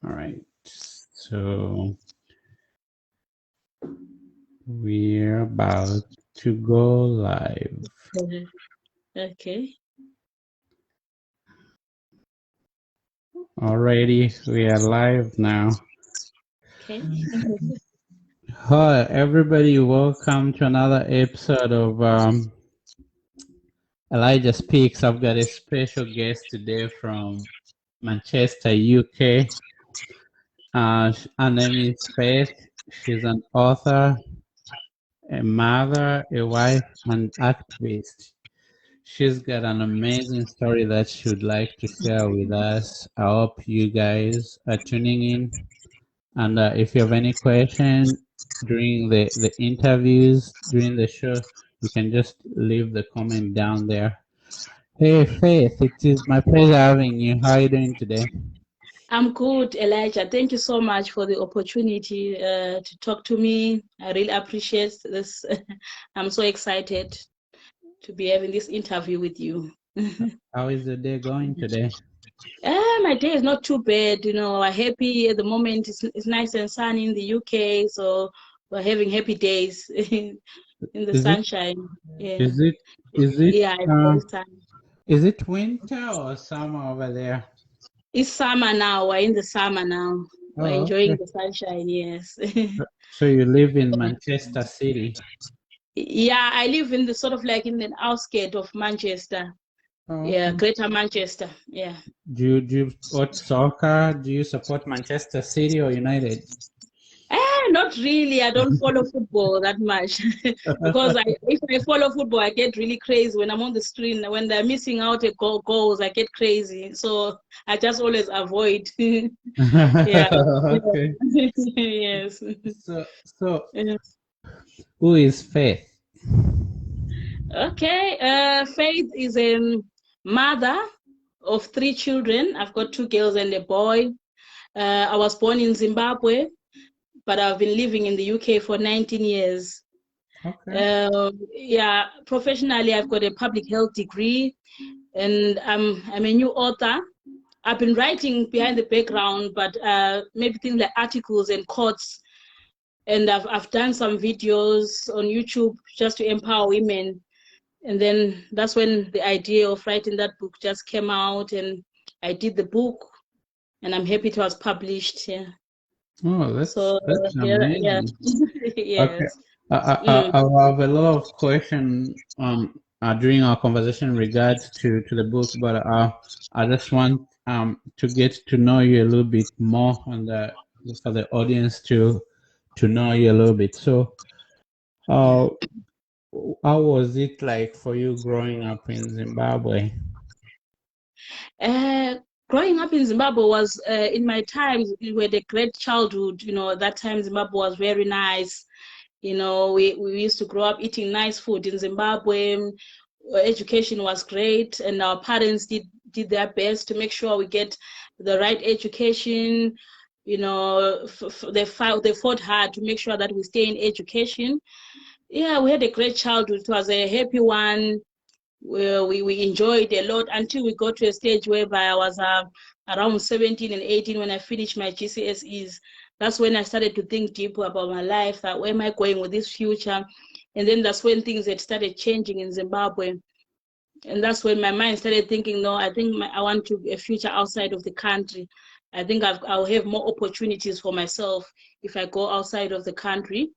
All right. So we're about to go live. Okay. Already, we are live now. Okay. Hi, everybody. Welcome to another episode of Elijah Speaks. I've got a special guest today from Manchester, UK. Her name is Faith. She's an author, a mother, a wife, and activist. She's got an amazing story that she would like to share with us. I hope you guys are tuning in. And if you have any question during the interviews, during the show, you can just leave the comment down there. Hey, Faith, it is my pleasure having you. How are you doing today? I'm good, Elijah. Thank you so much for the opportunity to talk to me. I really appreciate this. I'm so excited to be having this interview with you. How is the day going today? My day is not too bad. We're happy at the moment. It's nice and sunny in the UK, so we're having happy days in the Is it sunshine. Yeah, is it is it yeah, it's very sunny. is it winter or summer over there? It's summer now. We're in the summer now. We're Oh, enjoying okay. the sunshine. Yes. So you live in Manchester City. Yeah, I live in the sort of like in the outskirts of Manchester. Oh, Yeah, okay. Greater Manchester. Yeah. Do you support soccer? Do you support Manchester City or United? Not really. I don't follow football that much because if I follow football, I get really crazy when I'm on the screen. When they're missing out a goals, I get crazy. So I just always avoid. Yeah. Okay. Yes. So Yes. who is Faith? Okay. Faith is a mother of 3 children. I've got 2 girls and a boy. I was born in Zimbabwe, but I've been living in the UK for 19 years. Okay. Yeah, professionally, I've got a public health degree, and I'm a new author. I've been writing behind the background, but maybe things like articles and quotes. And I've done some videos on YouTube just to empower women. And then that's when the idea of writing that book just came out, and I did the book, and I'm happy it was published. Yeah. Oh, So that's yeah. amazing. Okay. Yes. I have a lot of questions during our conversation in regards to the book, but I just want to get to know you a little bit more and for the audience to know you a little bit. So, uh, how was it like for you growing up in Zimbabwe? Uh, Growing up in Zimbabwe was in my times we had a great childhood. At that time Zimbabwe was very nice. We used to grow up eating nice food in Zimbabwe. Education was great, and our parents did their best to make sure we get the right education. They fought hard to make sure that we stay in education. Yeah, we had a great childhood. It was a happy one. We enjoyed a lot until we got to a stage whereby I was around 17 and 18 when I finished my GCSEs. That's when I started to think deeper about my life, that where am I going with this future? And then that's when things had started changing in Zimbabwe. And that's when my mind started thinking, no, I think I want a future outside of the country. I think I'll have more opportunities for myself if I go outside of the country.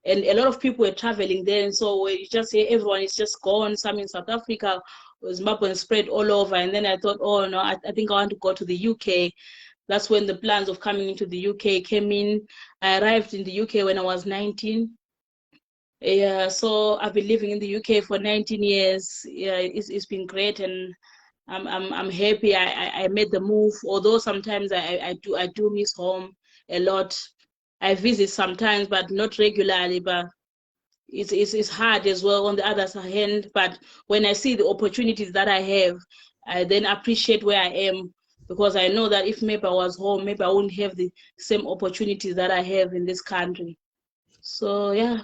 And a lot of people were traveling there, and so you just say everyone is just gone. Some in South Africa, Zimbabwe spread all over. And then I thought, oh no, I think I want to go to the UK. That's when the plans of coming into the UK came in. I arrived in the UK when I was 19. Yeah, so I've been living in the UK for 19 years. Yeah, it's been great, and I'm happy I made the move. Although sometimes I do miss home a lot. I visit sometimes, but not regularly. But it's hard as well on the other hand. But when I see the opportunities that I have, I then appreciate where I am, because I know that if maybe I was home, maybe I wouldn't have the same opportunities that I have in this country. So yeah,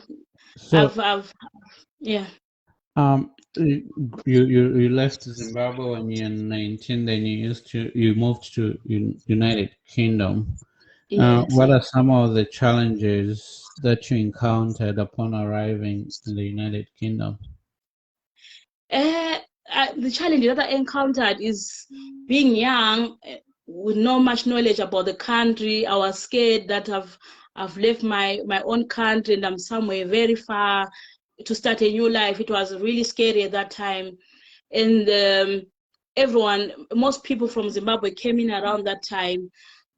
So, I've yeah. You left Zimbabwe when you're 19, then you moved to United Kingdom. Yes. What are some of the challenges that you encountered upon arriving in the United Kingdom? The challenge that I encountered is being young with not much knowledge about the country. I was scared that I've left my own country and I'm somewhere very far to start a new life. It was really scary at that time. And most people from Zimbabwe came in around that time.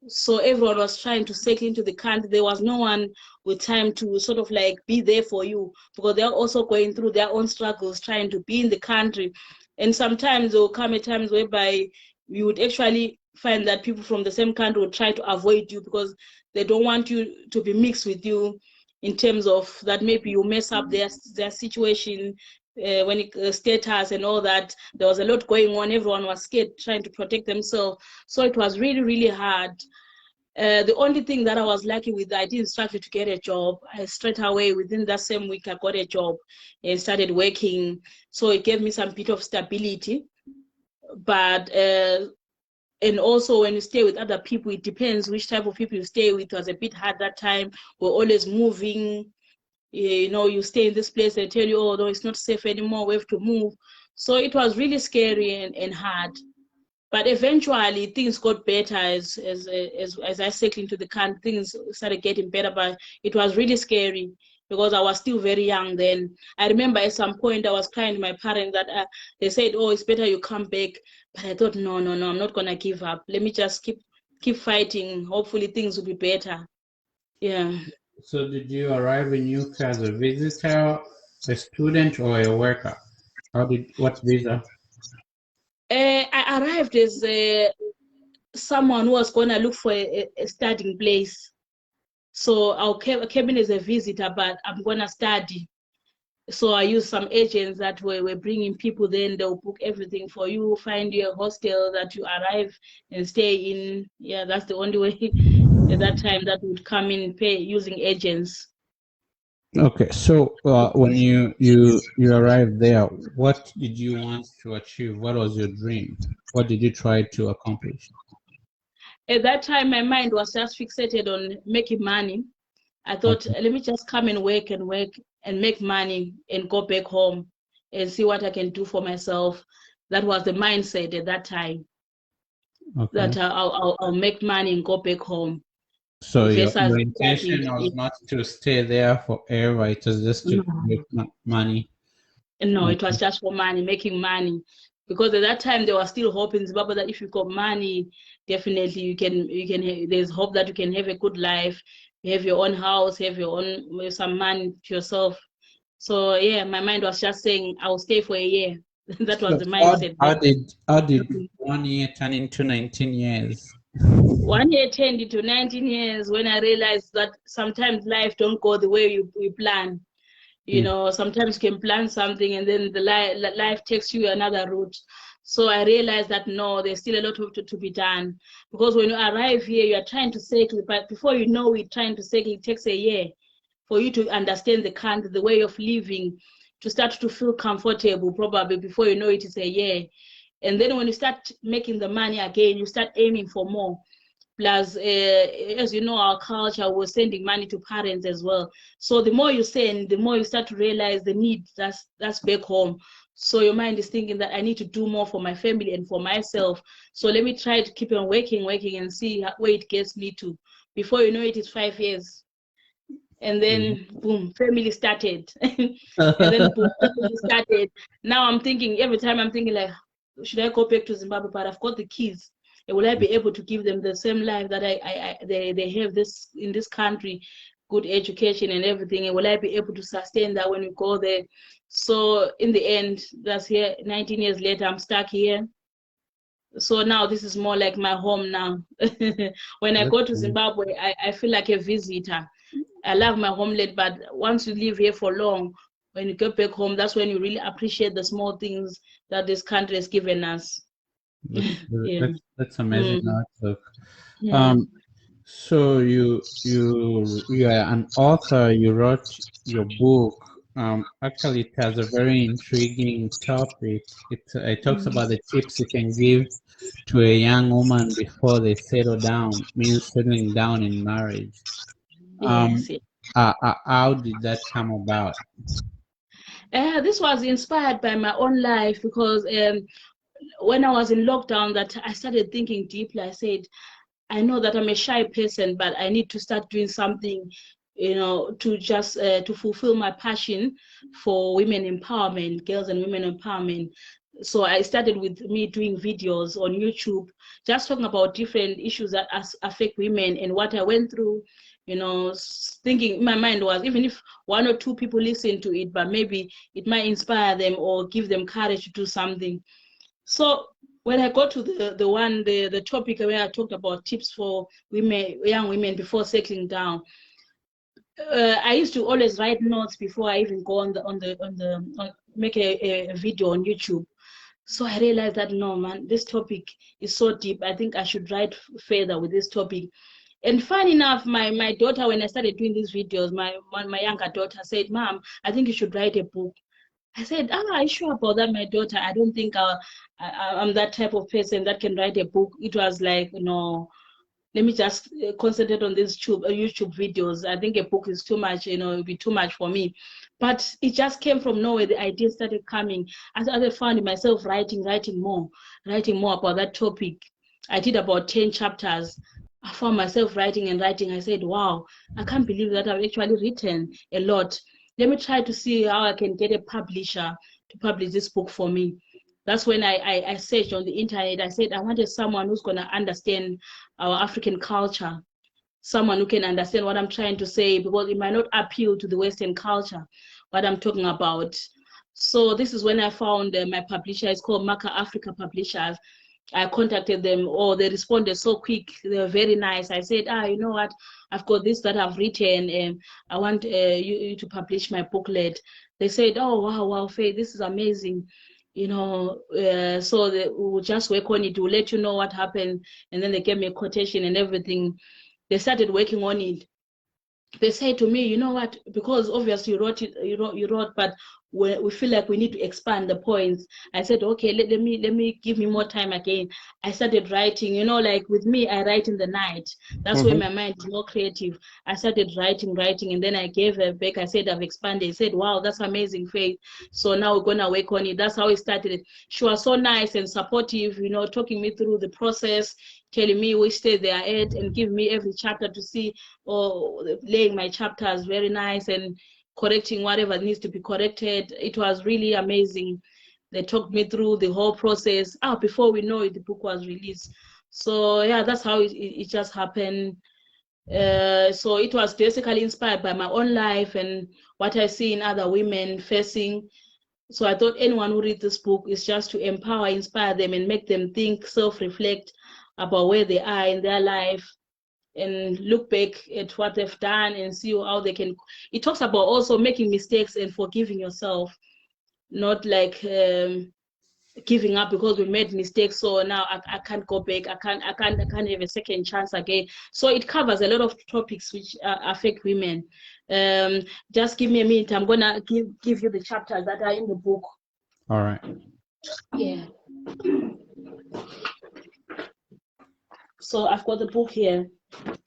So everyone was trying to settle into the country. There was no one with time to sort of like be there for you, because they're also going through their own struggles trying to be in the country. And sometimes there will come at times whereby you would actually find that people from the same country would try to avoid you because they don't want you to be mixed with you, in terms of that maybe you mess up their situation, when it status and all that. There was a lot going on. Everyone was scared, trying to protect themselves. So it was really, really hard. The only thing that I was lucky with, I didn't struggle to get a job. I straight away, within that same week, I got a job and started working. So it gave me some bit of stability. But and also when you stay with other people, it depends which type of people you stay with. It was a bit hard that time. We're always moving. You know, you stay in this place, they tell you, oh no, it's not safe anymore, we have to move. So it was really scary and hard. But eventually things got better as I settled into the country. Things started getting better, but it was really scary because I was still very young then. I remember at some point I was crying to my parents that they said, oh, it's better you come back. But I thought, no, I'm not gonna give up. Let me just keep fighting. Hopefully things will be better. Yeah. So did you arrive in UK as a visitor, a student, or a worker? What visa? I arrived as someone who was going to look for a studying place. So I came in as a visitor, but I'm going to study. So I used some agents that were bringing people, then they'll book everything for you, find you a hostel that you arrive and stay in. Yeah, that's the only way at that time that would come in, pay using agents. Okay, so when you arrived there, what did you want to achieve? What was your dream? What did you try to accomplish? At that time, my mind was just fixated on making money. I thought, Okay. let me just come and work and make money and go back home and see what I can do for myself. That was the mindset at that time, Okay. that I'll make money and go back home. So your Versus intention was not to stay there forever. It was just to make money. No, it Okay. was just for money, making money. Because at that time there was still hope in Zimbabwe that if you got money, definitely you can there's hope that you can have a good life, you have your own house, have your own some money to yourself. So yeah, my mind was just saying I'll stay for a year. That was So the mindset then. how did 1 year turn into 19 years? 1 year turned into 19 years when I realized that sometimes life don't go the way you plan. You Mm. know, sometimes you can plan something and then the life takes you another route. So I realized that no, there's still a lot to be done, because when you arrive here, you are trying to settle, but before you know it, trying to settle, it takes a year for you to understand the country, the way of living, to start to feel comfortable. Probably before you know it, it's a year. And then when you start making the money again, you start aiming for more. Plus, as you know, our culture, we're sending money to parents as well. So the more you send, the more you start to realize the need that's back home. So your mind is thinking that I need to do more for my family and for myself. So let me try to keep on working and see where it gets me to. Before you know it, it's 5 years. And then, boom, family started. And then, boom, family started. Now I'm thinking, every time I'm thinking like, should I go back to Zimbabwe? But I've got the kids. Will I be able to give them the same life that they have this in this country, good education and everything? And will I be able to sustain that when we go there? So in the end, that's here. 19 years later, I'm stuck here. So now this is more like my home now. When I go to Zimbabwe, I feel like a visitor. I love my homeland, but once you live here for long, when you go back home, that's when you really appreciate the small things that this country has given us. Yeah. That's amazing outlook. Yeah. So you are an author. You wrote your book. Actually, it has a very intriguing topic. It talks about the tips you can give to a young woman before they settle down, means settling down in marriage. Yes, yes. How did that come about? This was inspired by my own life because when I was in lockdown, that I started thinking deeply. I said, I know that I'm a shy person, but I need to start doing something, to just to fulfill my passion for women empowerment, girls and women empowerment. So I started with me doing videos on YouTube, just talking about different issues that affect women and what I went through. Thinking in my mind was, even if one or two people listen to it, but maybe it might inspire them or give them courage to do something. So when I got to the topic where I talked about tips for young women before settling down, I used to always write notes before I even go make a video on YouTube. So I realized that no, man, this topic is so deep. I think I should write further with this topic. And fun enough, my daughter, when I started doing these videos, my younger daughter said, "Mom, I think you should write a book." I said, are you sure about that, my daughter? I don't think I'm that type of person that can write a book. It was like, let me just concentrate on these YouTube videos. I think a book is too much, it would be too much for me. But it just came from nowhere. The idea started coming. I found myself writing more about that topic. I did about 10 chapters. I found myself writing and writing. I said, wow, I can't believe that I've actually written a lot. Let me try to see how I can get a publisher to publish this book for me. That's when I searched on the internet. I said, I wanted someone who's going to understand our African culture, someone who can understand what I'm trying to say, because it might not appeal to the Western culture, what I'm talking about. So this is when I found my publisher. It's called Maka Africa Publishers. I contacted them. They responded so quick. They were very nice. I said, you know what? I've got this that I've written, and I want you to publish my booklet. They said, oh, wow, Faith, this is amazing. So they will just work on it. We'll let you know what happened. And then they gave me a quotation and everything. They started working on it. They say to me, you know what, because obviously you wrote, but we feel like we need to expand the points. I said, okay, let me give me more time again. I started writing, like with me, I write in the night. That's where my mind is more creative. I started writing, and then I gave her back. I said, I've expanded. I said, wow, that's amazing, Faith. So now we're gonna work on it. That's how it started. She was so nice and supportive, talking me through the process, telling me which stage they are at, and give me every chapter to see, or laying my chapters very nice and correcting whatever needs to be corrected. It was really amazing. They talked me through the whole process. Before we know it, the book was released. So yeah, that's how it just happened. So it was basically inspired by my own life and what I see in other women facing. So I thought anyone who reads this book is just to empower, inspire them, and make them think, self-reflect about where they are in their life, and look back at what they've done and see how they can. It talks about also making mistakes and forgiving yourself, not like giving up because we made mistakes, so now I can't go back. I can't have a second chance again. So it covers a lot of topics which affect women. Just give me a minute. I'm gonna give you the chapters that are in the book. All right. Yeah. So I've got the book here.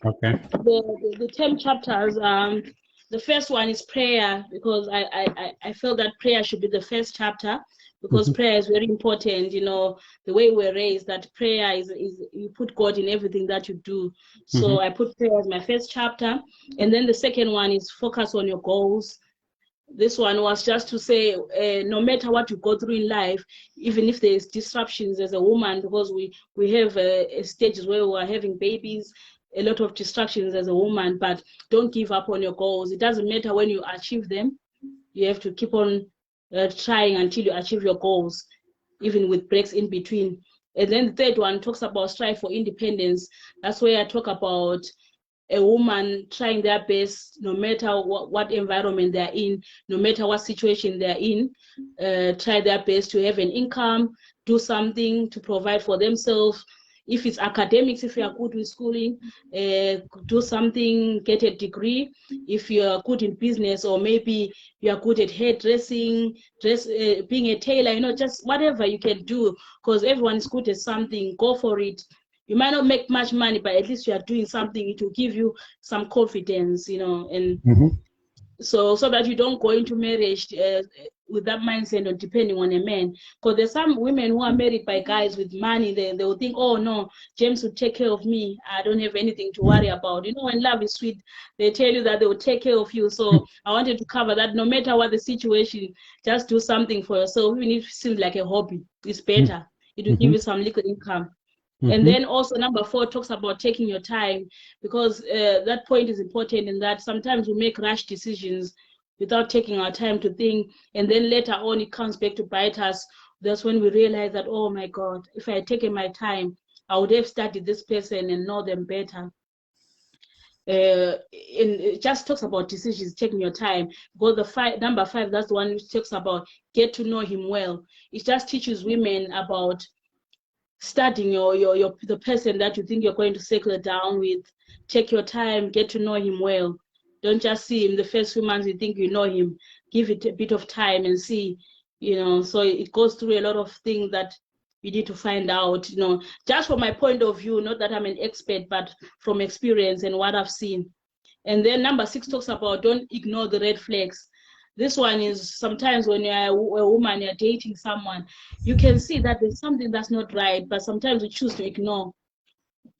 Okay. The 10 chapters. The first one is prayer, because I felt that prayer should be the first chapter, because prayer is very important. The way we're raised, that prayer is you put God in everything that you do. So I put prayer as my first chapter. And then the second one is focus on your goals. This one was just to say, no matter what you go through in life, even if there's disruptions as a woman, because we have stages where we are having babies, a lot of distractions as a woman, but don't give up on your goals. It doesn't matter when you achieve them. You have to keep on trying until you achieve your goals, even with breaks in between. And then the third one talks about strive for independence. That's where I talk about a woman trying their best, no matter what environment they're in, no matter what situation they're in, try their best to have an income, do something to provide for themselves. If it's academics, if you are good with schooling, do something, get a degree. If you are good in business, or maybe you are good at hairdressing, being a tailor, you know, just whatever you can do, because everyone is good at something, go for it. You might not make much money, but at least you are doing something. It will give you some confidence, you know, and so that you don't go into marriage with that mindset of depending on a man. Because there's some women who are married by guys with money. They will think, oh no, James will take care of me. I don't have anything to worry about. You know, when love is sweet, they tell you that they will take care of you. So I wanted to cover that. No matter what the situation, just do something for yourself. Even if it seems like a hobby, it's better. It will give you some little income. And then also number 4 talks about taking your time, because that point is important in that sometimes we make rash decisions without taking our time to think, and then later on it comes back to bite us. That's when we realize that, oh my God, if I had taken my time, I would have studied this person and know them better. And it just talks about decisions, taking your time. Because number 5, that's the one which talks about get to know him well. It just teaches women about studying the person that you think you're going to settle down with. Take your time, get to know him well. Don't just see him the first few months you think you know him. Give it a bit of time and see, you know. So it goes through a lot of things that you need to find out, you know, just from my point of view, not that I'm an expert, but from experience and what I've seen. And then number 6 talks about don't ignore the red flags. This one is sometimes when you're a woman, you're dating someone, you can see that there's something that's not right, but sometimes we choose to ignore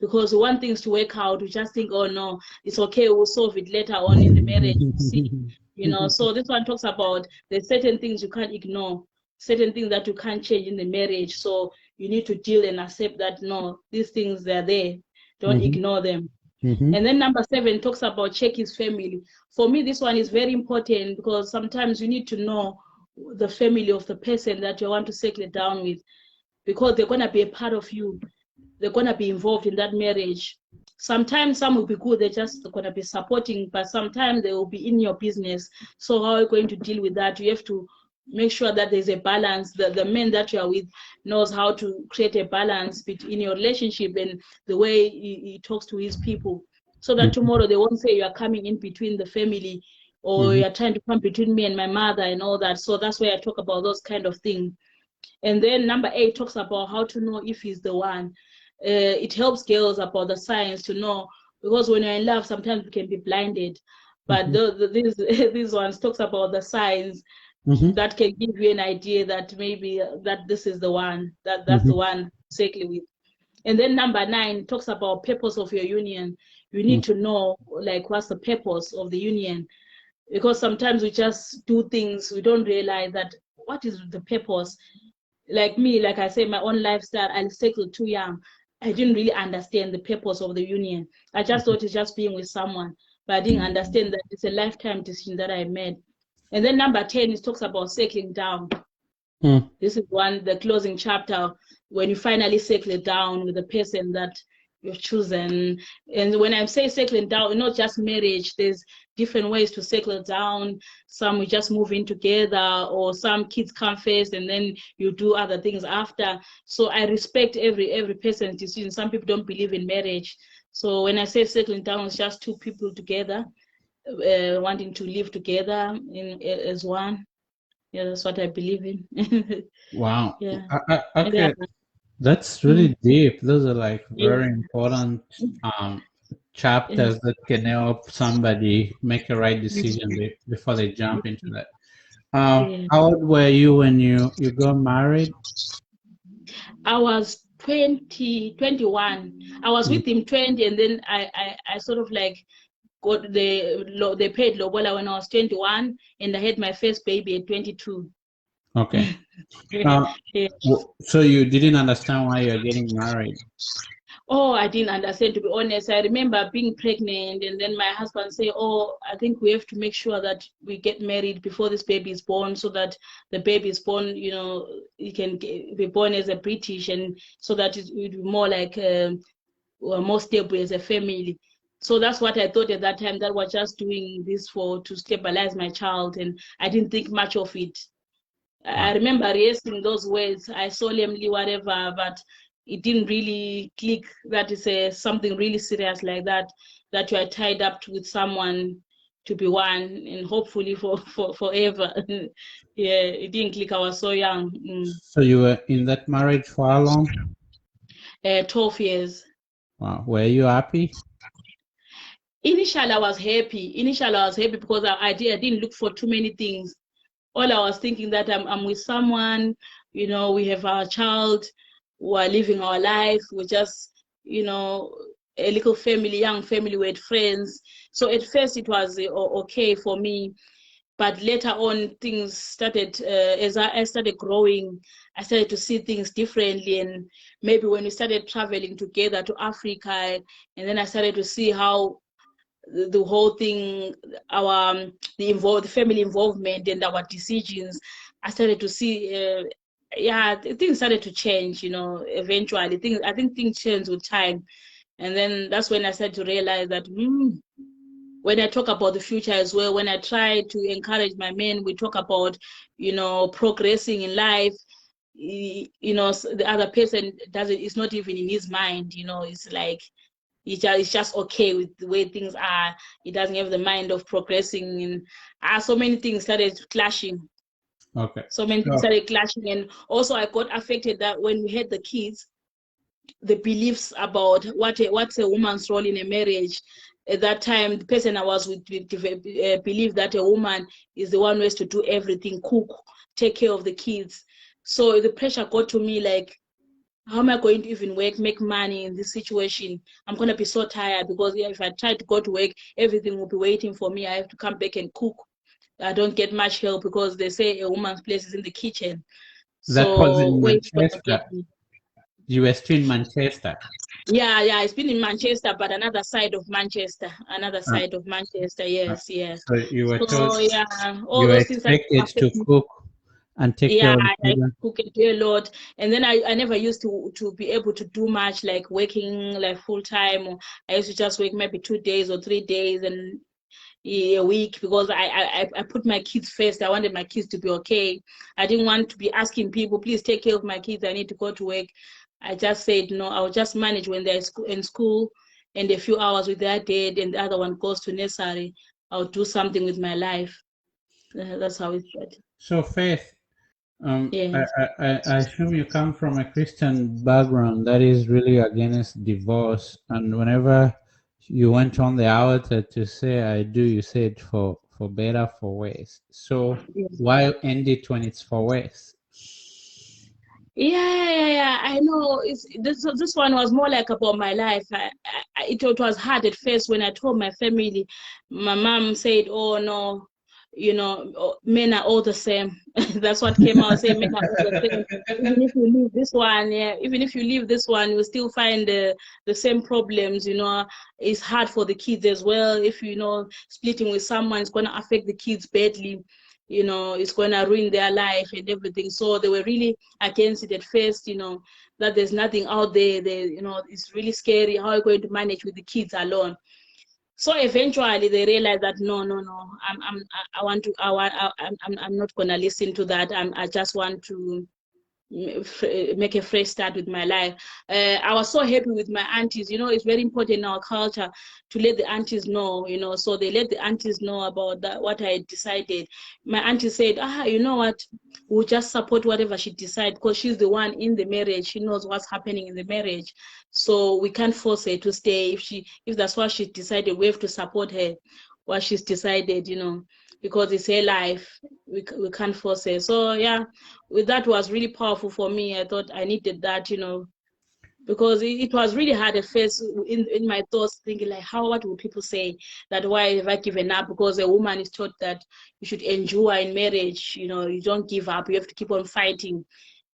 because we want things to work out. We just think, oh no, it's okay, we'll solve it later on in the marriage. See, you know. So this one talks about there's certain things you can't ignore, certain things that you can't change in the marriage. So you need to deal and accept that no, these things, they're there. Don't ignore them. And then number 7 talks about check his family. For me, this one is very important because sometimes you need to know the family of the person that you want to settle down with, because they're going to be a part of you. They're going to be involved in that marriage. Sometimes some will be good, they're just going to be supporting, but sometimes they will be in your business. So how are you going to deal with that? You have to make sure that there's a balance. The man that you are with knows how to create a balance between your relationship and the way he talks to his people, so that tomorrow they won't say you are coming in between the family, or you're trying to come between me and my mother and all that. So that's why I talk about those kind of things. And then number 8 talks about how to know if he's the one. It helps girls about the signs to know, because when you're in love, sometimes we can be blinded. But these ones talks about the signs that can give you an idea that maybe that this is the one, that's the one exactly with. And then number 9 talks about purpose of your union. You need to know, like, what's the purpose of the union, because sometimes we just do things, we don't realize that what is the purpose. Like me, like I say, my own lifestyle, I settled too young. I didn't really understand the purpose of the union. I just thought it's just being with someone, but I didn't understand that it's a lifetime decision that I made. And then number 10, it talks about settling down. This is the closing chapter, when you finally settle down with the person that you've chosen. And when I say settling down, not just marriage, there's different ways to settle down. Some we just move in together, or some kids come first and then you do other things after. So I respect every person's decision. Some people don't believe in marriage. So when I say settling down, it's just 2 people together, wanting to live together as one. Yeah, that's what I believe in. Wow. Yeah. Okay. That's really deep. Those are like very important chapters that can help somebody make a right decision before they jump into that. How old were you when you got married? I was 21. I was with him 20, and then I sort of like got they paid lobola when I was 21, and I had my first baby at 22. Okay. So you didn't understand why you're getting married? Oh, I didn't understand, to be honest. I remember being pregnant, and then my husband say, oh, I think we have to make sure that we get married before this baby is born, so that the baby is born, you know, he can be born as a British, and so that it would be more like more stable as a family. So that's what I thought at that time, that was just doing this to stabilize my child, and I didn't think much of it. I remember rehearsing those words, I solemnly whatever, but it didn't really click that it's something really serious like that, that you are tied up with someone to be one, and hopefully for forever. Yeah, it didn't click. I was so young. So you were in that marriage for how long? 12 years. Wow. Were you happy? Initially, I was happy. Because I didn't look for too many things. All I was thinking that I'm with someone, we have our child, we're living our life, we're just, a little family, young family with friends. So at first it was okay for me, but later on things started, as I started growing, I started to see things differently. And maybe when we started traveling together to Africa, and then I started to see how the whole thing, our the family involvement and our decisions, I started to see, things started to change. Eventually, I think things change with time, and then that's when I started to realize that when I talk about the future as well, when I try to encourage my men, we talk about progressing in life. The other person doesn't. It's not even in his mind. It's like it's just okay with the way things are. He doesn't have the mind of progressing, and so many things started clashing. Okay. So many things started clashing, and also I got affected that when we had the kids, the beliefs about what's a woman's role in a marriage. At that time, the person I was with believed that a woman is the one who has to do everything, cook, take care of the kids. So the pressure got to me like, how am I going to even work, make money in this situation? I'm going to be so tired because if I try to go to work, everything will be waiting for me. I have to come back and cook. I don't get much help because they say a woman's place is in the kitchen. That was So in where is going to get Manchester. me? You were still in Manchester. Yeah, it's been in Manchester, but another side of Manchester. Uh, uh, Yes, yes. so you were told So yeah, all you were those things that expected to affect me. cook and take care Yeah, of the I children. cook and do a lot, and then I never used to be able to do much like working like full time. Or I used to just work maybe 2 days or 3 days and a week because I put my kids first. I wanted my kids to be okay. I didn't want to be asking people, please take care of my kids. I need to go to work. I just said no. I'll just manage when they're in school, and a few hours with their dad, and the other one goes to nursery. I'll do something with my life. That's how it started. So Faith, Yes. I assume you come from a Christian background that is really against divorce, and whenever you went on the altar to say "I do," you said for better, for worse. So why end it when it's for worse? Yeah. I know. This one was more like about my life. It was hard at first when I told my family. My mom said, "Oh no, men are all the same." That's what came out. Say men are all the same. Even if you leave this one, yeah, even if you leave this one, you will still find the same problems. It's hard for the kids as well. If splitting with someone is going to affect the kids badly. It's going to ruin their life and everything. So they were really against it at first, that there's nothing out there. It's really scary. How are you going to manage with the kids alone? So eventually they realized that no, I want to, I want, I'm not going to listen to that. I just want to make a fresh start with my life. I was so happy with my aunties. It's very important in our culture to let the aunties know. So they let the aunties know about that, what I decided. My auntie said, you know what? We'll just support whatever she decides because she's the one in the marriage. She knows what's happening in the marriage. So we can't force her to stay. If that's what she decided, we have to support her, what she's decided, because it's her life. We can't force her. So yeah, that was really powerful for me. I thought I needed that, because it was really hard at first in my thoughts, thinking like, what will people say? That why have I given up? Because a woman is taught that you should endure in marriage. You don't give up. You have to keep on fighting.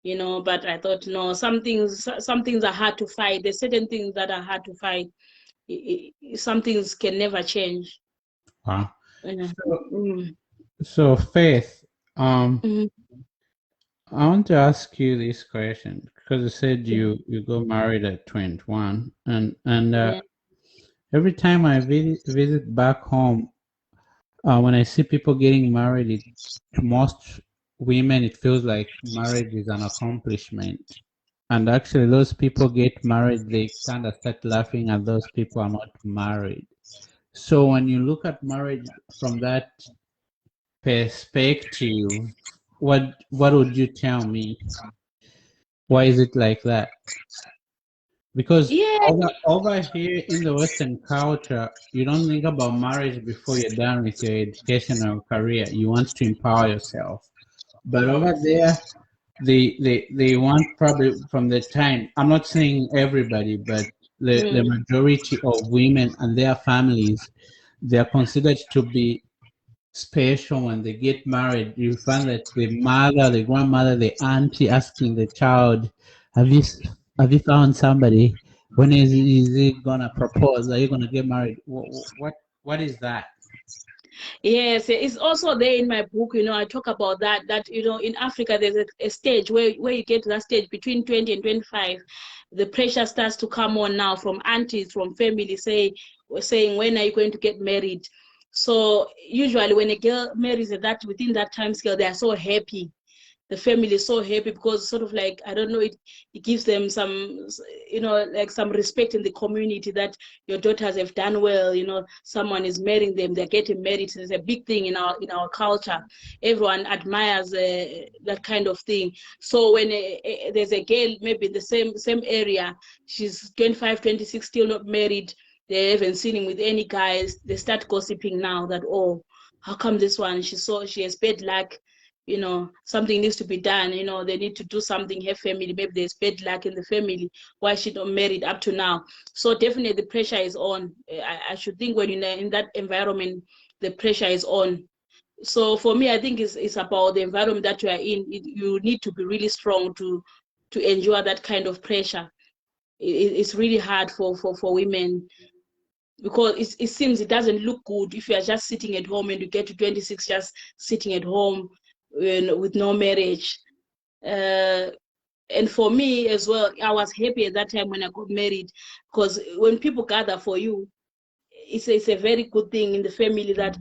But I thought no, some things are hard to fight. There's certain things that are hard to fight. Some things can never change. Wow. Yeah. So, Mm. so Faith, Mm. I want to ask you this question because you said you got married at 21, and Yeah. every time I visit back home, when I see people getting married, to most women it feels like marriage is an accomplishment. And actually, those people get married, they kind of start laughing at those people are not married. So when you look at marriage from that perspective, what would you tell me? Why is it like that? Because Yeah, over here in the Western culture, you don't think about marriage before you're done with your educational career. You want to empower yourself. But over there, they want probably from the time, I'm not saying everybody, but the mm, majority of women and their families, they are considered to be special when they get married. You find that the mother, the grandmother, the auntie asking the child, "Have you have you found somebody? When is he gonna propose? Are you gonna get married? What is that?" yes, it's also there in my book. I talk about that in Africa there's a stage where you get to that stage between 20 and 25. The pressure starts to come on now from aunties, from family, saying, when are you going to get married? So usually when a girl marries at that within that time scale, they are so happy. The family is so happy because sort of like, I don't know, it gives them some, like some respect in the community that your daughters have done well. Someone is marrying them, they're getting married. It's a big thing in our culture. Everyone admires that kind of thing. So when there's a girl maybe in the same area, she's 25, 26, still not married, they haven't seen him with any guys, they start gossiping now that, oh, how come this one, she has bad luck, something needs to be done, they need to do something, her family, maybe there's bad luck in the family, why she not married up to now. So definitely the pressure is on. I should think when you're in that environment, the pressure is on. So for me, I think it's about the environment that you are in. You need to be really strong to endure that kind of pressure. It's really hard for women, because it seems it doesn't look good if you are just sitting at home and you get to 26 just sitting at home with no marriage. Uh, and for me as well, I was happy at that time when I got married, because when people gather for you, it's a very good thing in the family that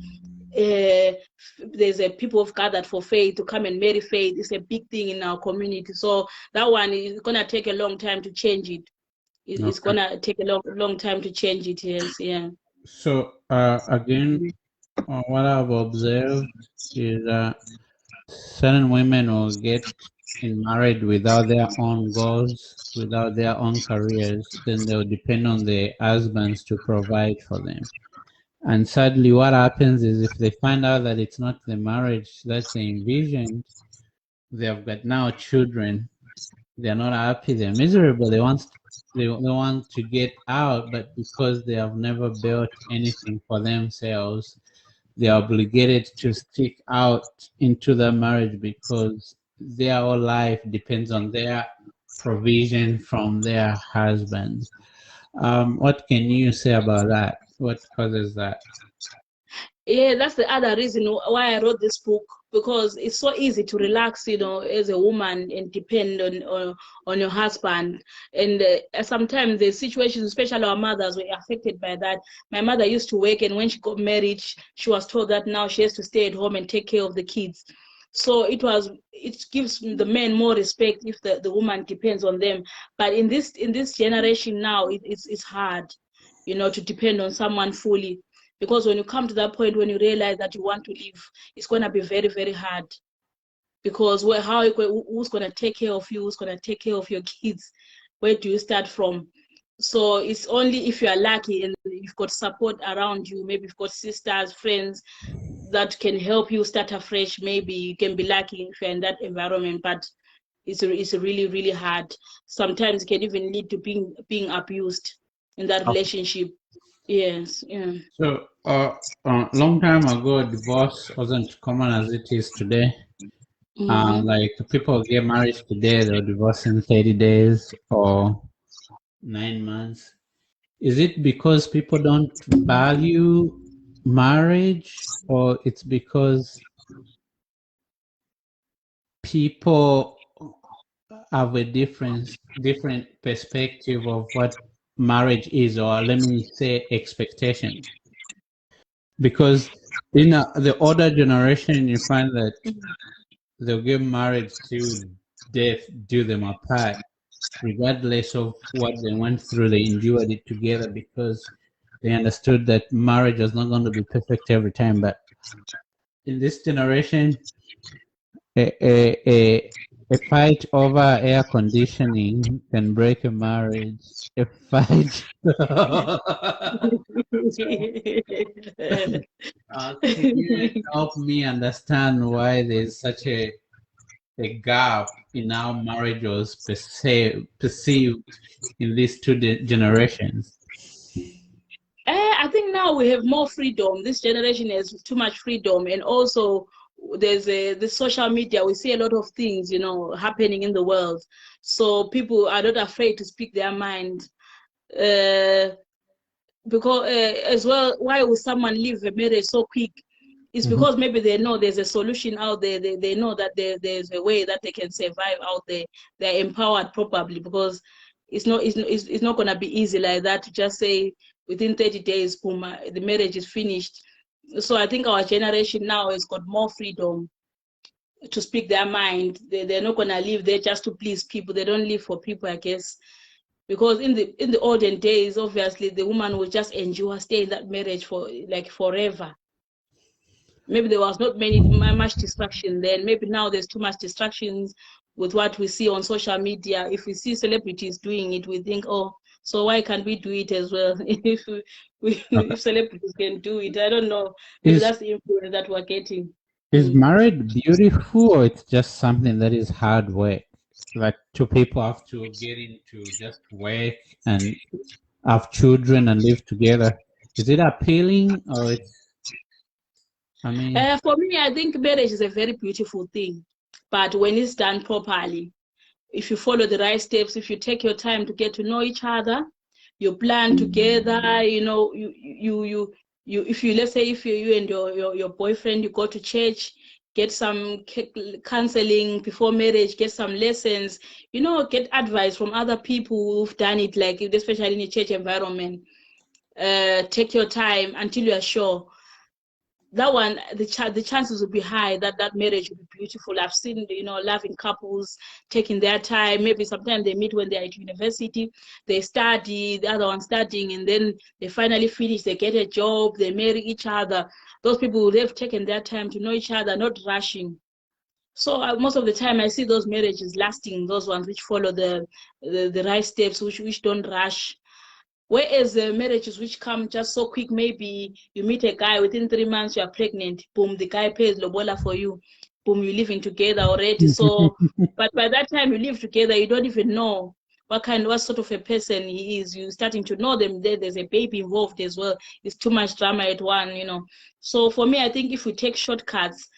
there's a people have gathered for Faith to come and marry Faith. It's a big thing in our community. So that one is gonna take a long time to change it. It's Okay. gonna take a long time to change it. Yes, yeah. So again, what I've observed is certain women will get in married without their own goals, without their own careers, then they'll depend on their husbands to provide for them. And sadly, what happens is if they find out that it's not the marriage that they envisioned, they've got now children. They're not happy. They're miserable. They want to get out, but because they have never built anything for themselves, they are obligated to stick out into the marriage because their whole life depends on their provision from their husband. What can you say about that? What causes that? Yeah, that's the other reason why I wrote this book, because it's so easy to relax, as a woman and depend on your husband. And sometimes the situations, especially our mothers, were affected by that. My mother used to work, and when she got married, she was told that now she has to stay at home and take care of the kids. So it gives the men more respect if the woman depends on them. But in this generation now, it's hard, to depend on someone fully, because when you come to that point when you realize that you want to leave, it's going to be very, very hard. Because who's going to take care of you? Who's going to take care of your kids? Where do you start from? So it's only if you are lucky and you've got support around you, maybe you've got sisters, friends that can help you start afresh. Maybe you can be lucky if you're in that environment, but it's really, really hard. Sometimes it can even lead to being abused in that relationship. Yes, yeah. So, long time ago, divorce wasn't common as it is today. Mm-hmm. Like people get married today, they'll divorce in 30 days or 9 months. Is it because people don't value marriage, or it's because people have a different perspective of what marriage is, or let me say expectation? Because in the older generation, you find that they'll get married till death do them apart. regardless of what they went through, they endured it together because they understood that marriage was not going to be perfect every time. But in this generation, a fight over air conditioning can break a marriage. A fight. Can you help me understand why there's such a gap in how marriage was perceived in these two generations? I think now we have more freedom. This generation has too much freedom, and also there's the social media. We see a lot of things, happening in the world. So people are not afraid to speak their mind. Because as well, why would someone leave a marriage so quick? It's because maybe they know there's a solution out there. They know that there's a way that they can survive out there. They're empowered probably because it's not going to be easy like that to just say within 30 days, boom, the marriage is finished. So I think our generation now has got more freedom to speak their mind. They're not going to live there just to please people. They don't live for people, I guess. Because in the olden days, obviously, the woman would just endure, stay in that marriage for like forever. Maybe there was not much distraction then. Maybe now there's too much distractions with what we see on social media. If we see celebrities doing it, we think, oh, so why can't we do it as well? If celebrities can do it, I don't know. Maybe that's the influence that we're getting. Is marriage beautiful, or it's just something that is hard work? Like two people have to get into just work and have children and live together. Is it appealing, or it's? I mean, for me, I think marriage is a very beautiful thing, but when it's done properly, if you follow the right steps, if you take your time to get to know each other, you plan together, if you let's say if you and your boyfriend, you go to church, get some counseling before marriage, get some lessons, get advice from other people who've done it, like especially in a church environment. Take your time until you are sure. That one, the chances will be high that marriage will be beautiful. I've seen, loving couples taking their time. Maybe sometimes they meet when they're at university, they study, the other one studying, and then they finally finish, they get a job, they marry each other. Those people, they've taken their time to know each other, not rushing. So most of the time I see those marriages lasting, those ones which follow the right steps, which don't rush. Whereas marriages which come just so quick, maybe you meet a guy, within 3 months you are pregnant, boom, the guy pays lobola for you, boom, you're living together already. So, but by that time you live together, you don't even know what sort of a person he is. You're starting to know them. There's a baby involved as well. It's too much drama at one, So for me, I think if we take shortcuts,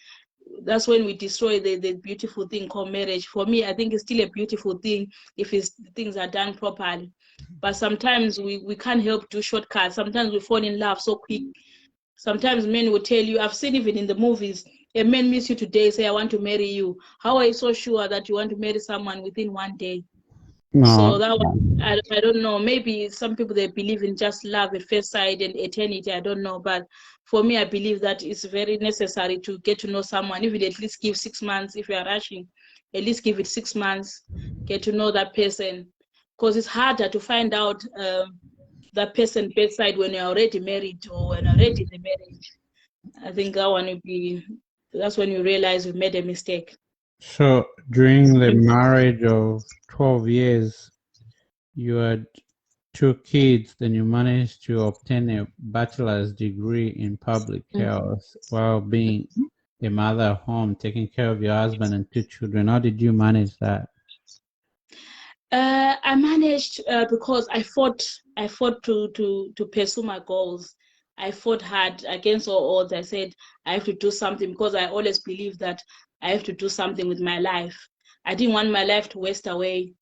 that's when we destroy the beautiful thing called marriage. For me, I think it's still a beautiful thing if things are done properly. But sometimes we can't help do shortcuts. Sometimes we fall in love so quick. Sometimes men will tell you, I've seen even in the movies, a man meets you today, say, I want to marry you. How are you so sure that you want to marry someone within one day? no. So that one, I don't know. Maybe some people, they believe in just love at first sight and eternity. I don't know. But for me, I believe that it's very necessary to get to know someone, even at least give 6 months. If you are rushing, at least give it 6 months, get to know that person. Because it's harder to find out that person bedside when you're already married or when you're already in the marriage. I think that one would be, that's when you realize you made a mistake. So during the marriage of 12 years, you had 2 kids, then you managed to obtain a bachelor's degree in public health while being a mother at home, taking care of your husband and 2 children. How did you manage that? I managed because I fought to pursue my goals. I fought hard against all odds. I said I have to do something because I always believe that I have to do something with my life. I didn't want my life to waste away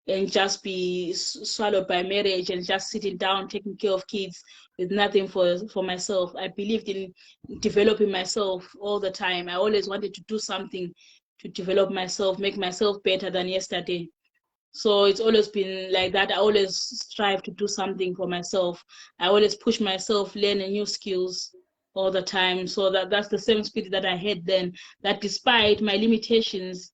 and just be swallowed by marriage and just sitting down taking care of kids with nothing for myself. I believed in developing myself all the time. I always wanted to do something to develop myself, make myself better than yesterday. So it's always been like that. I always strive to do something for myself. I always push myself, learning new skills all the time. So that's the same spirit that I had then, that despite my limitations,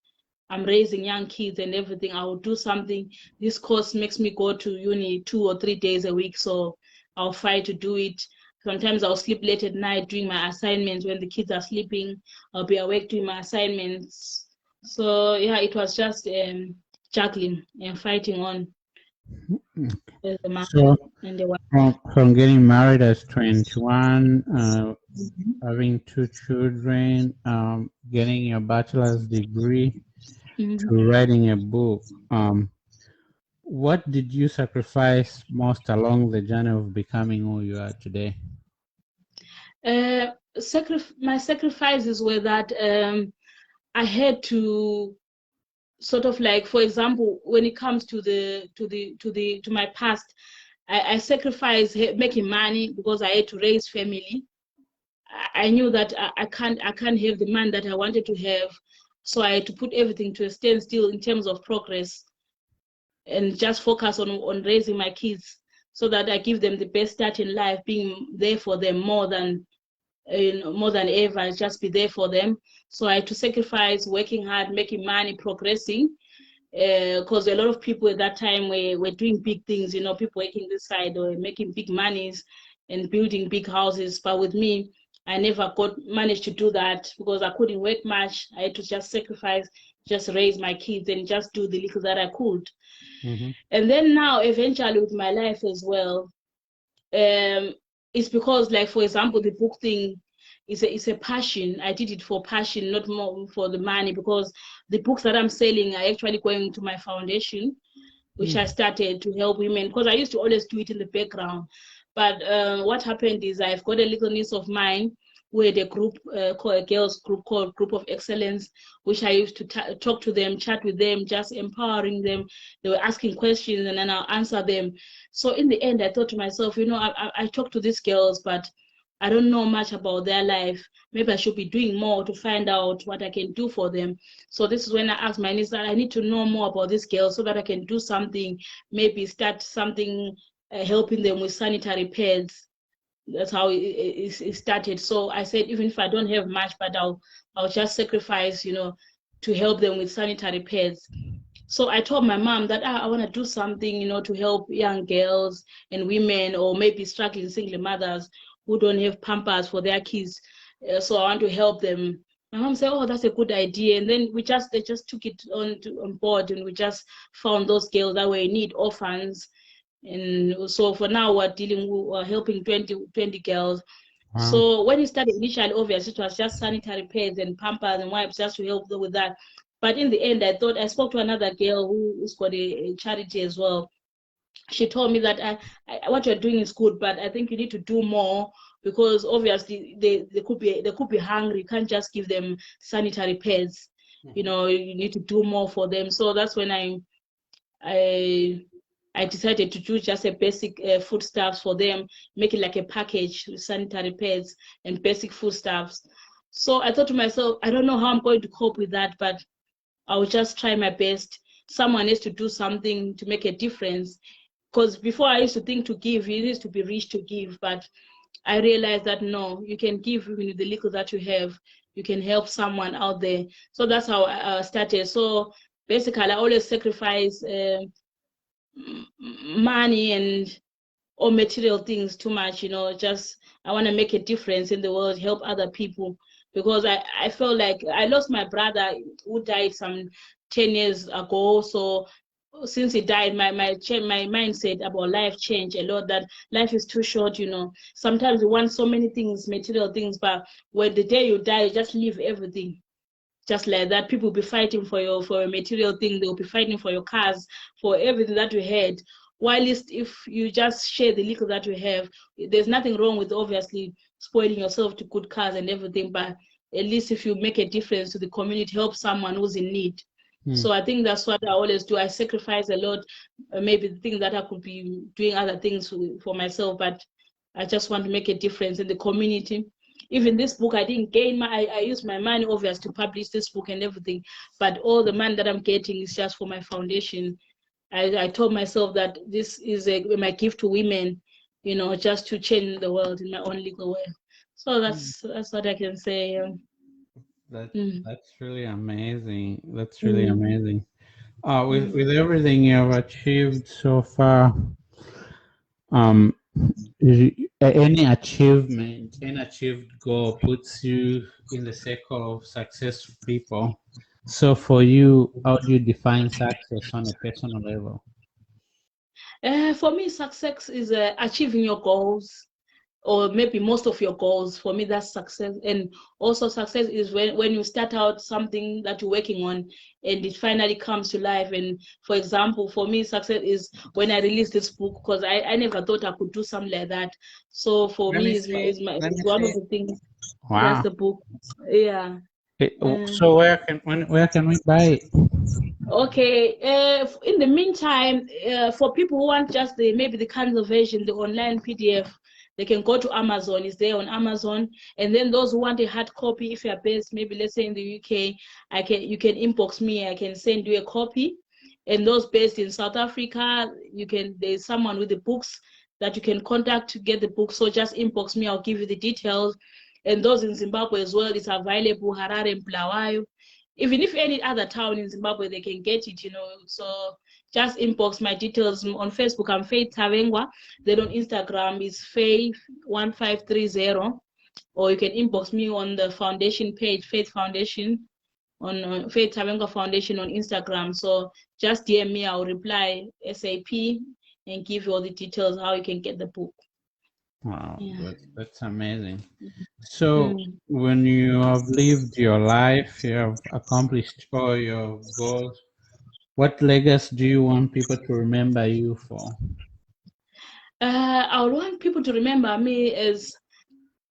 I'm raising young kids and everything, I will do something. This course makes me go to uni 2 or 3 days a week, so I'll try to do it. Sometimes I'll sleep late at night doing my assignments when the kids are sleeping. I'll be awake doing my assignments. So yeah, it was just juggling and fighting on. So from getting married as 21, having 2 children, getting your bachelor's degree, to writing a book, what did you sacrifice most along the journey of becoming who you are today? My sacrifices were that I had to sort of like, for example, when it comes to my past, I sacrificed making money because I had to raise family. I knew that I can't have the man that I wanted to have, so I had to put everything to a standstill in terms of progress and just focus on raising my kids so that I give them the best start in life, being there for them more than ever, just be there for them. So I had to sacrifice working hard, making money, progressing, because a lot of people at that time were doing big things, people working this side or making big monies and building big houses. But with me, I never managed to do that because I couldn't work much. I had to just sacrifice, just raise my kids and just do the little that I could. And then now, eventually, with my life as well, it's because, like, for example, the book thing is a passion. I did it for passion, not more for the money, because the books that I'm selling are actually going to my foundation, which I started to help women, because I used to always do it in the background. But what happened is I've got a little niece of mine who had a group, a girls group called Group of Excellence, which I used to talk to them, chat with them, just empowering them. They were asking questions and then I'll answer them. So in the end, I thought to myself, I talk to these girls, but I don't know much about their life. Maybe I should be doing more to find out what I can do for them. So this is when I asked my niece that I need to know more about these girls so that I can do something, maybe start something, helping them with sanitary pads. That's how it started. So I said, even if I don't have much, but I'll just sacrifice, to help them with sanitary pads. So I told my mom that I want to do something, to help young girls and women, or maybe struggling single mothers who don't have pampers for their kids. So I want to help them. My mom said, "Oh, that's a good idea." And then they just took it on board, and we just found those girls that were in need, orphans. And so for now, we're helping 20 girls. Wow. So when it started initially, obviously, it was just sanitary pads and pampers and wipes just to help them with that. But in the end, I spoke to another girl who's got a charity as well. She told me that what you're doing is good, but I think you need to do more, because obviously they could be hungry. You can't just give them sanitary pads. You need to do more for them. So that's when I decided to do just a basic foodstuffs for them, make it like a package with sanitary pads and basic foodstuffs. So I thought to myself, I don't know how I'm going to cope with that, but I will just try my best. Someone needs to do something to make a difference. Because before I used to think to give, you need to be rich to give, but I realized that no, you can give even the little that you have. You can help someone out there. So that's how I started. So basically, I always sacrifice money or material things too much, just I want to make a difference in the world, help other people, because I felt like I lost my brother who died some 10 years ago. So since he died, my mindset about life changed a lot, that life is too short. Sometimes you want so many things, material things, but when the day you die, you just leave everything. Just like that, people will be fighting for a material thing. They will be fighting for your cars, for everything that you had. While if you just share the little that you have, there's nothing wrong with obviously spoiling yourself to good cars and everything, but at least if you make a difference to the community, help someone who's in need. So I think that's what I always do. I sacrifice a lot, maybe the things that I could be doing other things for myself, but I just want to make a difference in the community. Even this book, I didn't gain I used my money, obviously, to publish this book and everything, but all the money that I'm getting is just for my foundation. I told myself that this is my gift to women, just to change the world in my own legal way. So that's what I can say. That's really amazing. That's really amazing. With everything you have achieved so far, um, any achievement, any achieved goal puts you in the circle of successful people. So for you, how do you define success on a personal level? For me, success is achieving your goals, or maybe most of your goals. For me, that's success. And also success is when you start out something that you're working on and it finally comes to life. And for example, for me, success is when I released this book, because I never thought I could do something like that. So for Let me, me is see. Let me one of see. the things. That's Wow. the book. Yeah. So where can we buy it? Okay. In the meantime, for people who want just maybe the Kindle version, the online PDF, they can go to Amazon. It's there on Amazon. And then those who want a hard copy, if you're based, maybe let's say in the UK, you can inbox me. I can send you a copy. And those based in South Africa, there's someone with the books that you can contact to get the book. So just inbox me. I'll give you the details. And those in Zimbabwe as well, it's available. Harare and Bulawayo. Even if any other town in Zimbabwe, they can get it, So just inbox my details on Facebook. I'm Faith Tavengwa. Then on Instagram is Faith1530. Or you can inbox me on the foundation page, Faith Foundation, on Faith Tavengwa Foundation on Instagram. So just DM me, I'll reply SAP and give you all the details how you can get the book. Wow, Yeah. that's amazing. So when you have lived your life, you have accomplished all your goals, what legacy do you want people to remember you for? I would want people to remember me as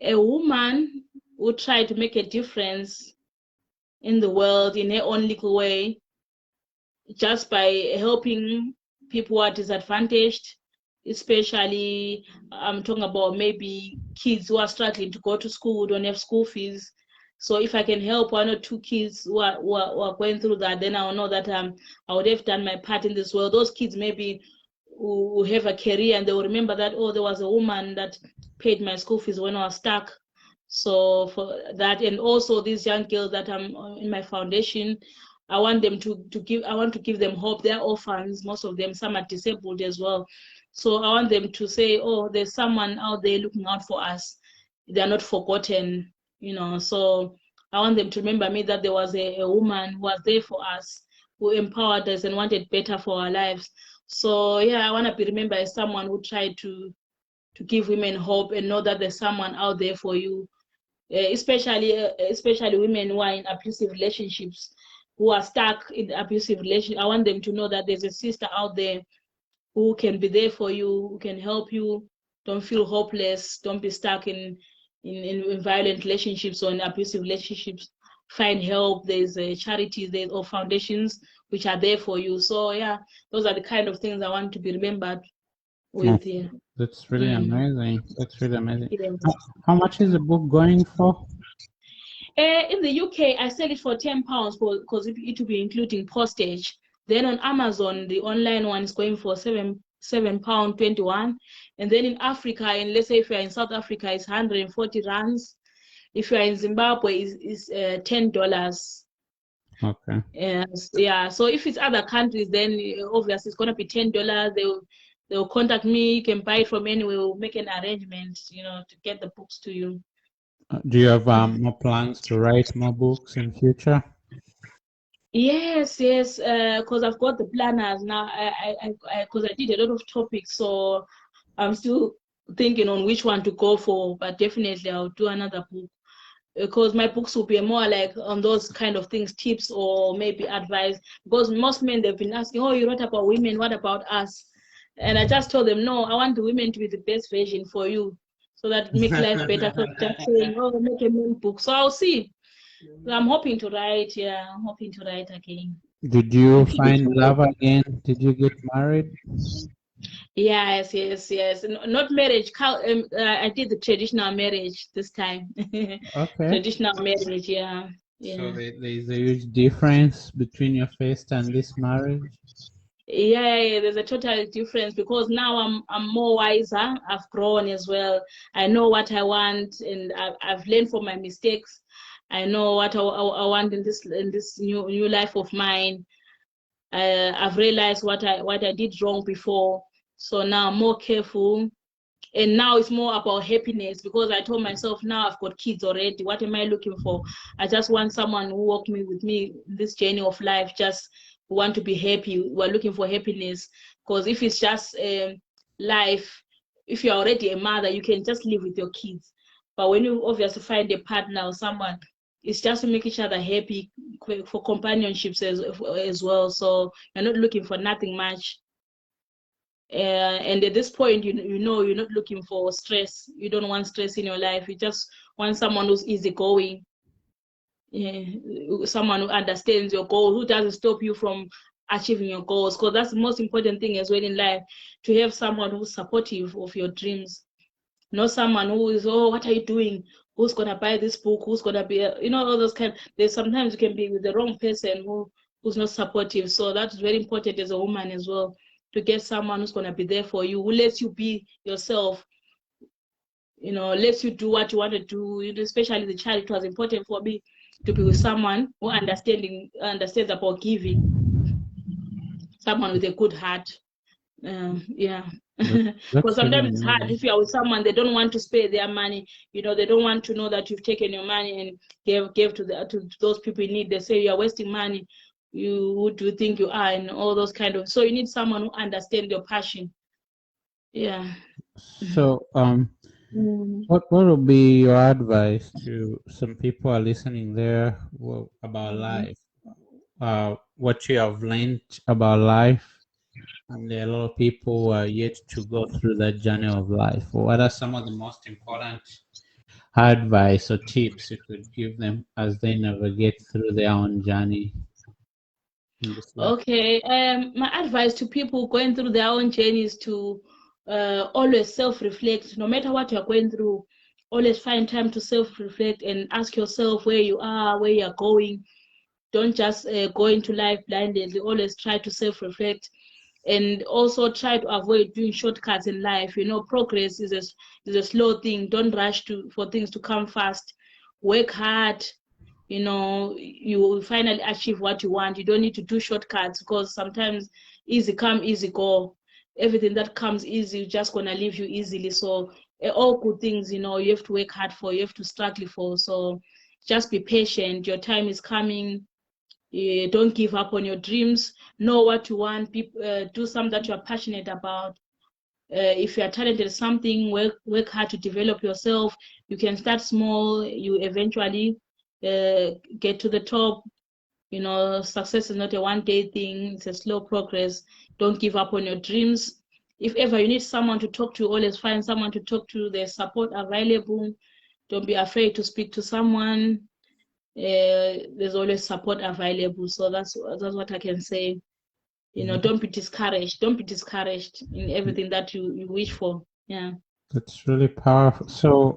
a woman who tried to make a difference in the world in her own little way, just by helping people who are disadvantaged, especially I'm talking about maybe kids who are struggling to go to school, don't have school fees. So if I can help one or two kids who are going through that, then I'll know that I would have done my part in this world. Those kids maybe who have a career and they will remember that, oh, there was a woman that paid my school fees when I was stuck. So for that, and also these young girls that I'm in my foundation, I want them to give them hope. They're orphans, most of them, some are disabled as well. So I want them to say, oh, there's someone out there looking out for us. They're not forgotten, So I want them to remember me, that there was a woman who was there for us, who empowered us and wanted better for our lives. So yeah, I want to be remembered as someone who tried to give women hope and know that there's someone out there for you, especially women who are in abusive relationships, who are stuck in abusive relationship. I want them to know that there's a sister out there who can be there for you, who can help you. Don't feel hopeless. Don't be stuck in violent relationships or in abusive relationships. Find help. There's charities, there's or foundations which are there for you. So yeah, those are the kind of things I want to be remembered with. Yeah. That's really amazing. That's really amazing. Yeah. How much is the book going for? In the UK, I sell it for £10 because it will be including postage. Then on Amazon, the online one is going for £7.21. And then in Africa, and let's say if you're in South Africa, it's 140 rands. If you're in Zimbabwe, it's $10. Okay. Yeah. So if it's other countries, then obviously it's gonna be $10. They'll contact me. You can buy it from anywhere. We'll make an arrangement, to get the books to you. Do you have more plans to write more books in future? Yes, because I've got the planners now. Because I did a lot of topics, so I'm still thinking on which one to go for. But definitely, I'll do another book, because my books will be more like on those kind of things, tips or maybe advice. Because most men, they've been asking, "Oh, you wrote about women. What about us?" And I just told them, "No, I want the women to be the best version for you, so that make life better." So just saying, "Oh, make a men book." So I'll see. I'm hoping to write. Yeah, I'm hoping to write again. Did you find love again? Did you get married? Yes. Not marriage. I did the traditional marriage this time. Okay. Traditional marriage, yeah. So there's a huge difference between your first and this marriage? Yeah, there's a total difference, because now I'm more wiser. I've grown as well. I know what I want, and I've learned from my mistakes. I know what I want in this new life of mine. I've realized what I did wrong before, so now I'm more careful. And now it's more about happiness, because I told myself, now I've got kids already. What am I looking for? I just want someone who walk with me this journey of life. Just want to be happy. We're looking for happiness, because if it's just life, if you're already a mother, you can just live with your kids. But when you obviously find a partner or someone, it's just to make each other happy, for companionships as well. So you're not looking for nothing much. And at this point, you know you're not looking for stress. You don't want stress in your life. You just want someone who's easygoing, someone who understands your goals, who doesn't stop you from achieving your goals. Because that's the most important thing as well in life, to have someone who's supportive of your dreams. Not someone who is, oh, what are you doing? Who's gonna buy this book? Who's gonna be, all those kind. There's sometimes you can be with the wrong person who's not supportive. So that's very important as a woman as well, to get someone who's gonna be there for you, who lets you be yourself. Lets you do what you want to do. Especially the child, it was important for me to be with someone who understands about giving, someone with a good heart. Yeah. Because sometimes it's hard if you're with someone, they don't want to spare their money. They don't want to know that you've taken your money and gave to those people in need. They say you're wasting money. Who do you think you are? And all those kind of. So you need someone who understands your passion. Yeah. So what would be your advice to some people are listening there about life? What you have learned about life, and there are a lot of people who are yet to go through that journey of life. What are some of the most important advice or tips you could give them as they navigate through their own journey in this life? Okay. My advice to people going through their own journey is to always self-reflect. No matter what you're going through, always find time to self-reflect and ask yourself where you are, where you're going. Don't just go into life blindly. Always try to self-reflect, and also try to avoid doing shortcuts in life. Progress is a slow thing. Don't rush for things to come fast. Work hard. You will finally achieve what you want. You don't need to do shortcuts, because sometimes easy come, easy go. Everything that comes easy is just gonna leave you easily. So all good things, you have to work hard for, you have to struggle for. So just be patient. Your time is coming. Don't give up on your dreams. Know what you want. Do something that you are passionate about. If you are talented at something, work hard to develop yourself. You can start small. You eventually get to the top. Success is not a one-day thing. It's a slow progress. Don't give up on your dreams. If ever you need someone to talk to, always find someone to talk to. There's support available. Don't be afraid to speak to someone. There's always support available. So that's what I can say. Don't be discouraged. Don't be discouraged in everything that you wish for. Yeah. That's really powerful. So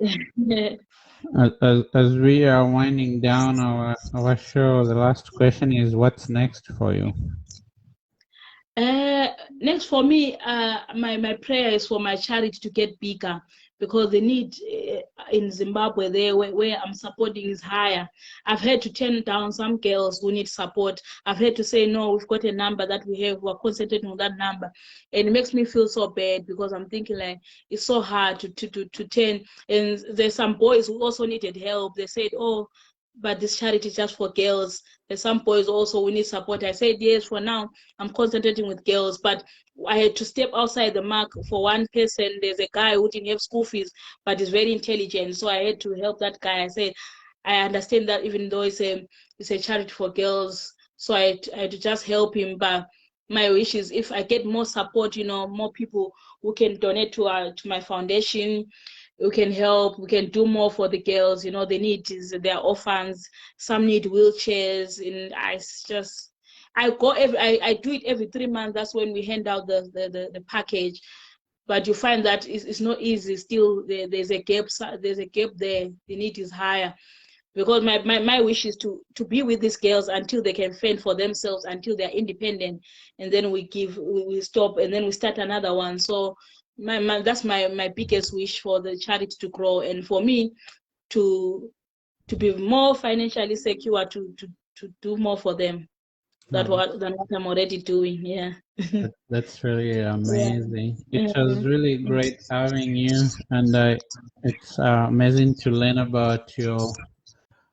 as we are winding down our show, the last question is, what's next for you? Next for me, my prayer is for my charity to get bigger, because the need in Zimbabwe there where I'm supporting is higher. I've had to turn down some girls who need support. I've had to say, no, we've got a number that we have, we're concentrating on that number. And it makes me feel so bad, because I'm thinking like it's so hard to turn. And there's some boys who also needed help. They said, oh, but this charity is just for girls. There's some boys also who need support. I said, yes, for now, I'm concentrating with girls, but I had to step outside the mark for one person. There's a guy who didn't have school fees, but is very intelligent. So I had to help that guy. I said, I understand that even though it's a charity for girls, so I had to just help him. But my wish is, if I get more support, more people who can donate to my foundation, we can help, we can do more for the girls. The need is they're orphans, some need wheelchairs, and I do it every 3 months. That's when we hand out the package. But you find that it's not easy. Still, there's a gap there. The need is higher, because my wish is to be with these girls until they can fend for themselves, until they're independent, and then we stop, and then we start another one. So that's my biggest wish, for the charity to grow, and for me to to be more financially secure to do more for them than Oh, what I'm already doing. Yeah. that's really Yeah. amazing. It was really great having you, and it's amazing to learn about your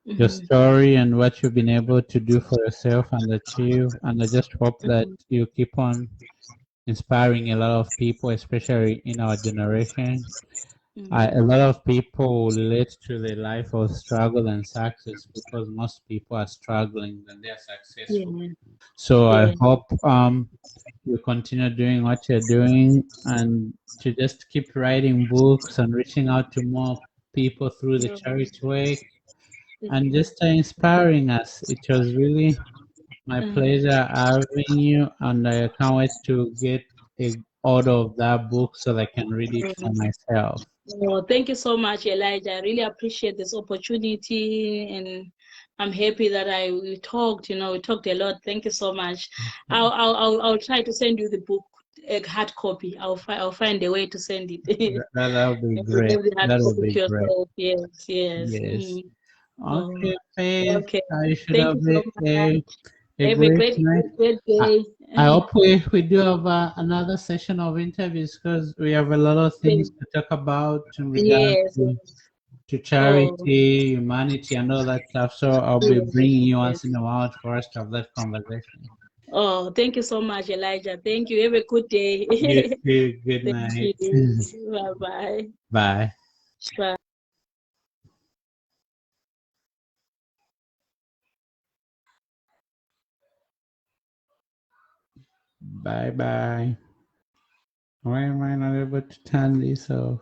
Mhm. story and what you've been able to do for yourself and achieve. And I just hope that you keep on inspiring a lot of people, especially in our generation. A lot of people relate to the life of struggle and success because most people are struggling and they are successful. Yeah. So I Yeah. hope you continue doing what you're doing and to just keep writing books and reaching out to more people through the Yeah. charity work and Okay. just inspiring us. It was really my Mm. pleasure having you, and I can't wait to get a order of that book so that I can read it for myself. Oh, thank you so much, Elijah. I really appreciate this opportunity, and I'm happy that we talked. We talked a lot. Thank you so much. I'll try to send you the book, a hard copy. I'll find a way to send it. That'll be You great. have the hard That'll copy be to great. yourself. Yes, yes. Yes. Oh, Okay, Faith. okay. I should Thank have you so much. a Have a great great, night. great I, day. I hope we do have another session of interviews because we have a lot of things to talk about in regard Yes. to Oh, charity, humanity, and all that stuff. So I'll be yes, bringing you once yes. in a while for us to have that conversation. Oh, thank you so much, Elijah. Thank you. Have a good day. You too. Good Thank night. you. Bye-bye. Bye. Bye. Bye bye. Why am I not able to turn this off?